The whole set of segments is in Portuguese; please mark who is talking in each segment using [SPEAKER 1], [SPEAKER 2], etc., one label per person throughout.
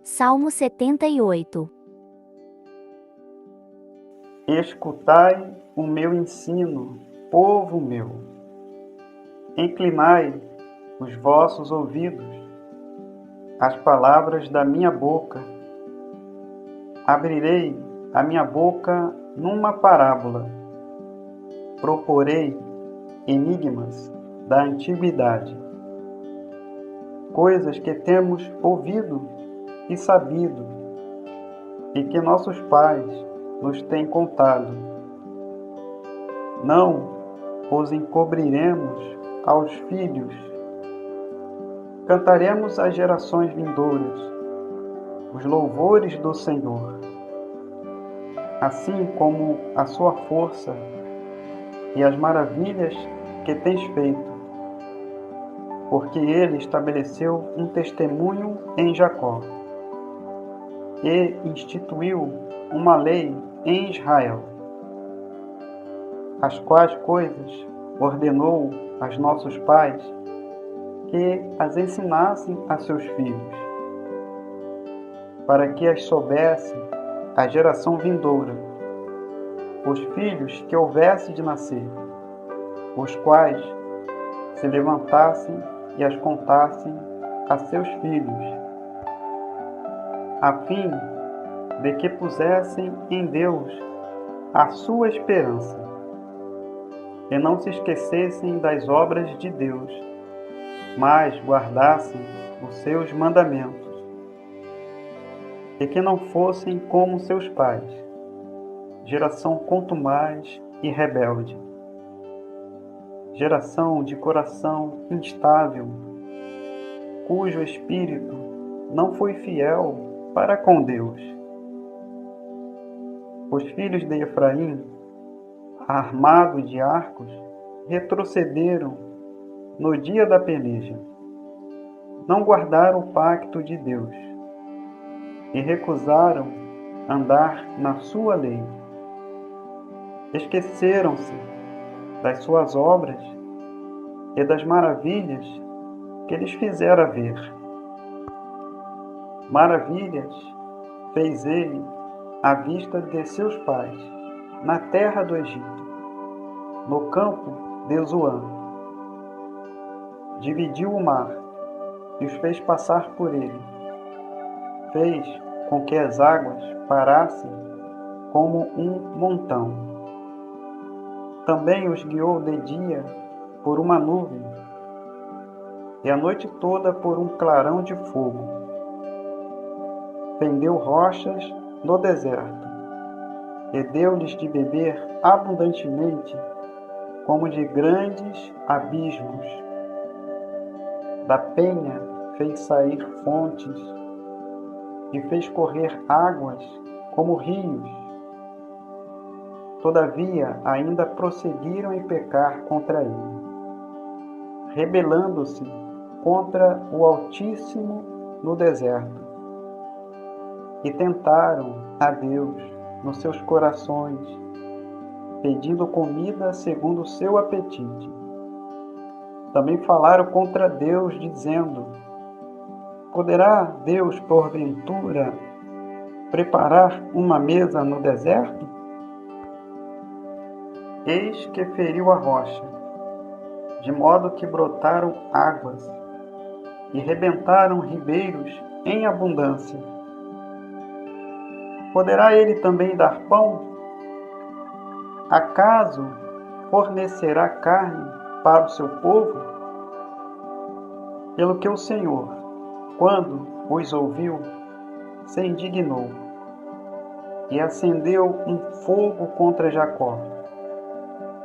[SPEAKER 1] Salmo 78.
[SPEAKER 2] Escutai o meu ensino, povo meu. Inclinai os vossos ouvidos às palavras da minha boca. Abrirei a minha boca numa parábola. Proporei enigmas da antiguidade, coisas que temos ouvido e sabido, e que nossos pais nos têm contado. Não os encobriremos aos filhos. Cantaremos às gerações vindouras os louvores do Senhor, assim como a sua força e as maravilhas que tens feito, porque ele estabeleceu um testemunho em Jacó e instituiu uma lei em Israel, as quais coisas ordenou aos nossos pais que as ensinassem a seus filhos, para que as soubesse a geração vindoura, os filhos que houvesse de nascer, os quais se levantassem e as contassem a seus filhos, a fim de que pusessem em Deus a sua esperança, e não se esquecessem das obras de Deus, mas guardassem os seus mandamentos, e que não fossem como seus pais, geração contumaz e rebelde, geração de coração instável, cujo espírito não foi fiel para com Deus. Os filhos de Efraim, armados de arcos, retrocederam no dia da peleja. Não guardaram o pacto de Deus e recusaram andar na sua lei. Esqueceram-se das suas obras e das maravilhas que lhes fizera ver. Maravilhas fez ele à vista de seus pais, na terra do Egito, no campo de Zoan. Dividiu o mar e os fez passar por ele. Fez com que as águas parassem como um montão. Também os guiou de dia por uma nuvem e a noite toda por um clarão de fogo. Fendeu rochas no deserto e deu-lhes de beber abundantemente, como de grandes abismos. Da penha fez sair fontes e fez correr águas como rios. Todavia ainda prosseguiram em pecar contra ele, rebelando-se contra o Altíssimo no deserto. E tentaram a Deus nos seus corações, pedindo comida segundo o seu apetite. Também falaram contra Deus, dizendo: poderá Deus, porventura, preparar uma mesa no deserto? Eis que feriu a rocha, de modo que brotaram águas e rebentaram ribeiros em abundância. Poderá ele também dar pão? Acaso fornecerá carne para o seu povo? Pelo que o Senhor, quando os ouviu, se indignou e acendeu um fogo contra Jacó,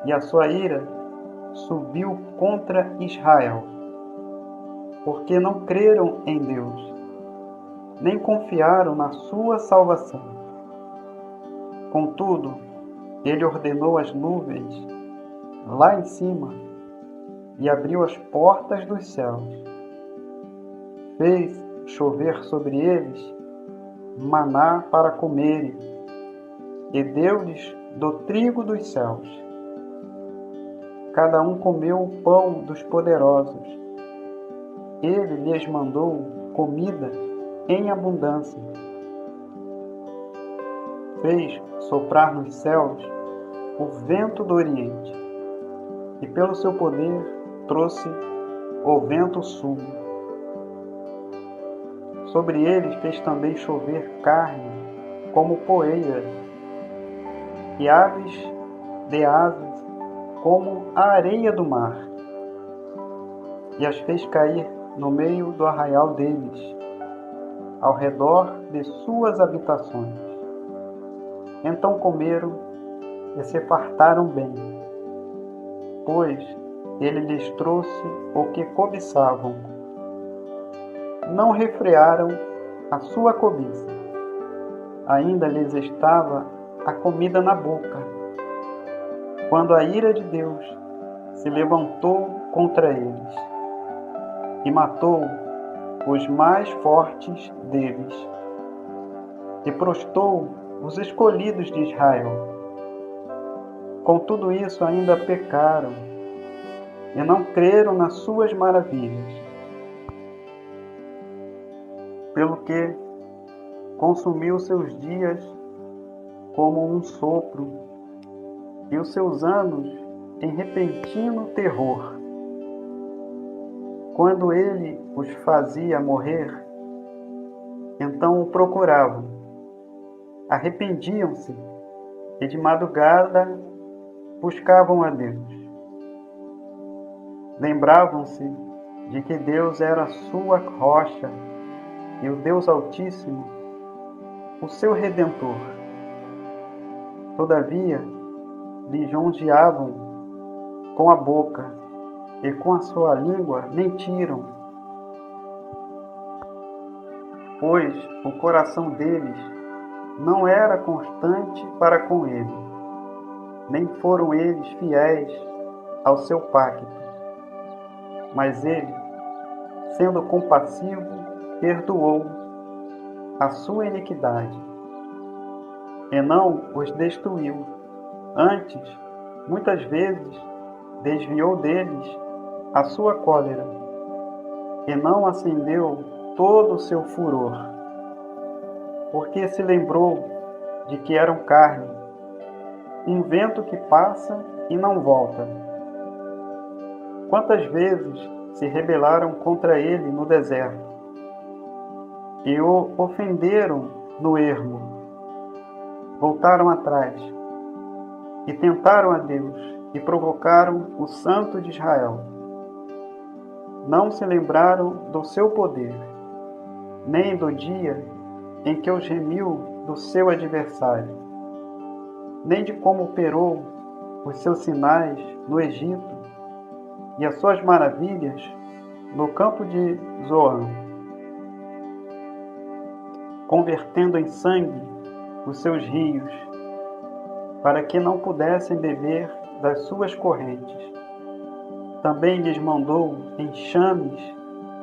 [SPEAKER 2] e a sua ira subiu contra Israel, porque não creram em Deus, nem confiaram na sua salvação. Contudo, ele ordenou as nuvens lá em cima e abriu as portas dos céus. Fez chover sobre eles maná para comerem e deu-lhes do trigo dos céus. Cada um comeu o pão dos poderosos. Ele lhes mandou comida em abundância. Fez soprar nos céus o vento do Oriente, e pelo seu poder trouxe o vento sul. Sobre eles fez também chover carne como poeira, e aves de asas como a areia do mar, e as fez cair no meio do arraial deles, ao redor de suas habitações. Então comeram e se fartaram bem, pois ele lhes trouxe o que cobiçavam. Não refrearam a sua cobiça, ainda lhes estava a comida na boca, quando a ira de Deus se levantou contra eles e matou os mais fortes deles, e prostrou os escolhidos de Israel. Com tudo isso ainda pecaram e não creram nas suas maravilhas, pelo que consumiu seus dias como um sopro e os seus anos em repentino terror. Quando ele os fazia morrer, então o procuravam, arrependiam-se e de madrugada buscavam a Deus. Lembravam-se de que Deus era a sua rocha e o Deus Altíssimo, o seu Redentor. Todavia, lisonjeavam com a boca e com a sua língua mentiram, pois o coração deles não era constante para com ele, nem foram eles fiéis ao seu pacto. Mas ele, sendo compassivo, perdoou a sua iniquidade e não os destruiu. Antes, muitas vezes, desviou deles a sua cólera e não acendeu todo o seu furor, porque se lembrou de que eram carne, um vento que passa e não volta. Quantas vezes se rebelaram contra ele no deserto e o ofenderam no ermo, voltaram atrás e tentaram a Deus e provocaram o Santo de Israel. Não se lembraram do seu poder, nem do dia em que os remiu do seu adversário, nem de como operou os seus sinais no Egito e as suas maravilhas no campo de Zoan, convertendo em sangue os seus rios, para que não pudessem beber das suas correntes. Também lhes mandou enxames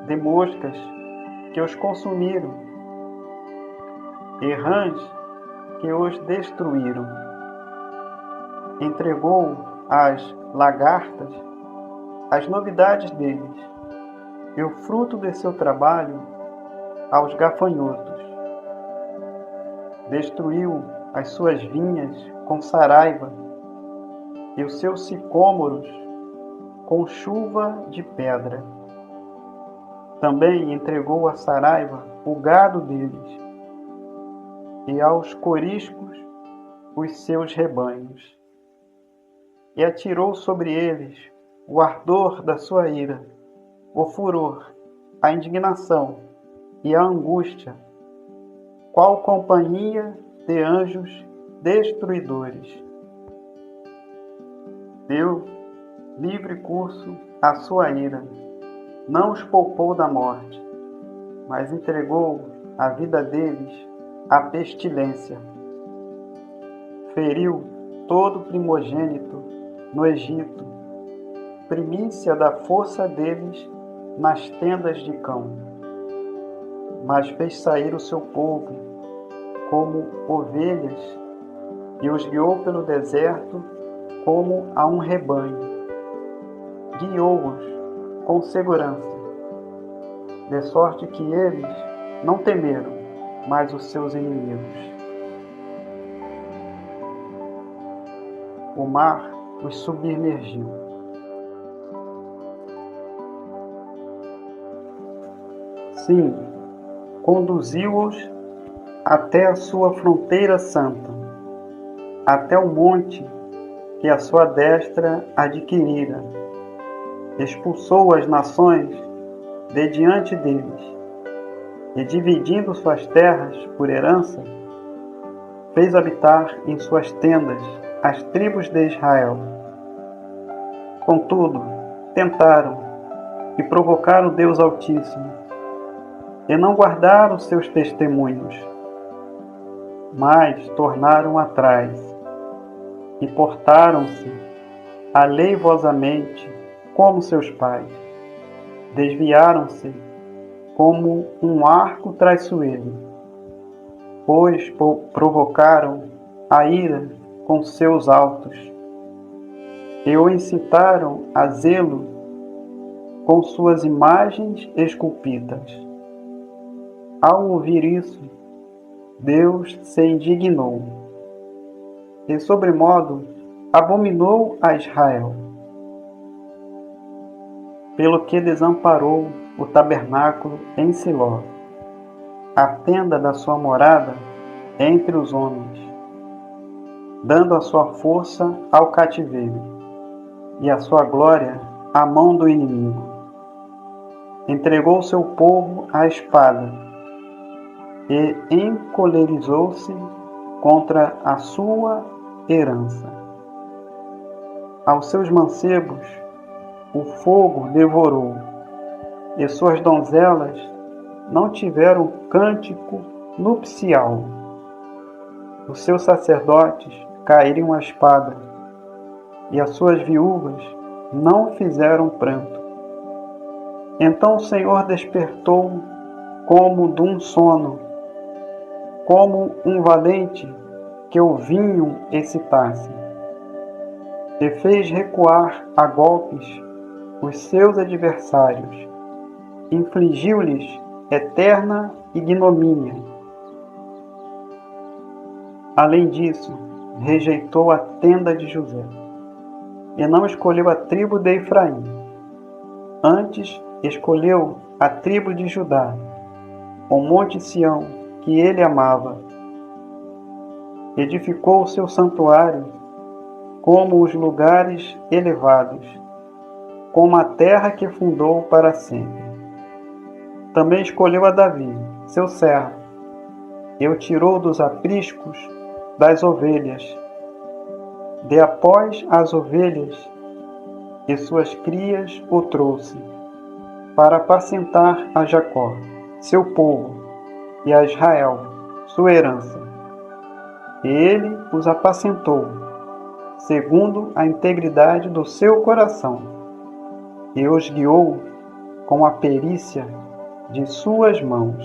[SPEAKER 2] de moscas que os consumiram, e rãs que os destruíram. Entregou às lagartas as novidades deles, e o fruto de seu trabalho aos gafanhotos. Destruiu as suas vinhas com saraiva, e os seus sicômoros com chuva de pedra. Também entregou a saraiva o gado deles, e aos coriscos os seus rebanhos. E atirou sobre eles o ardor da sua ira, o furor, a indignação e a angústia, qual companhia de anjos destruidores. Deu livre curso à sua ira, não os poupou da morte, mas entregou a vida deles à pestilência. Feriu todo primogênito no Egito, primícia da força deles nas tendas de cão. Mas fez sair o seu povo como ovelhas e os guiou pelo deserto como a um rebanho. Guiou-os com segurança, de sorte que eles não temeram mais os seus inimigos. O mar os submergiu. Sim, conduziu-os até a sua fronteira santa, até o monte que a sua destra adquirira. Expulsou as nações de diante deles, e dividindo suas terras por herança, fez habitar em suas tendas as tribos de Israel. Contudo, tentaram e provocaram Deus Altíssimo, e não guardaram seus testemunhos, mas tornaram atrás e portaram-se aleivosamente como seus pais. Desviaram-se como um arco traiçoeiro, pois provocaram a ira com seus altos, e o incitaram a zelo com suas imagens esculpidas. Ao ouvir isso, Deus se indignou, e sobremodo abominou a Israel, pelo que desamparou o tabernáculo em Siló, a tenda da sua morada entre os homens, dando a sua força ao cativeiro e a sua glória à mão do inimigo. Entregou seu povo à espada e encolerizou-se contra a sua herança. Aos seus mancebos o fogo devorou, e suas donzelas não tiveram cântico nupcial. Os seus sacerdotes caíram à espada, e as suas viúvas não fizeram pranto. Então o Senhor despertou como de um sono, como um valente que o vinho excitasse, e fez recuar a golpes os seus adversários, infligiu-lhes eterna ignomínia. Além disso, rejeitou a tenda de José, e não escolheu a tribo de Efraim. Antes escolheu a tribo de Judá, o monte Sião, que ele amava. Edificou o seu santuário como os lugares elevados, como a terra que fundou para sempre. Também escolheu a Davi, seu servo, e o tirou dos apriscos das ovelhas, de após as ovelhas, e suas crias o trouxe, para apacentar a Jacó, seu povo, e a Israel, sua herança. E ele os apacentou, segundo a integridade do seu coração, e os guiou com a perícia de suas mãos.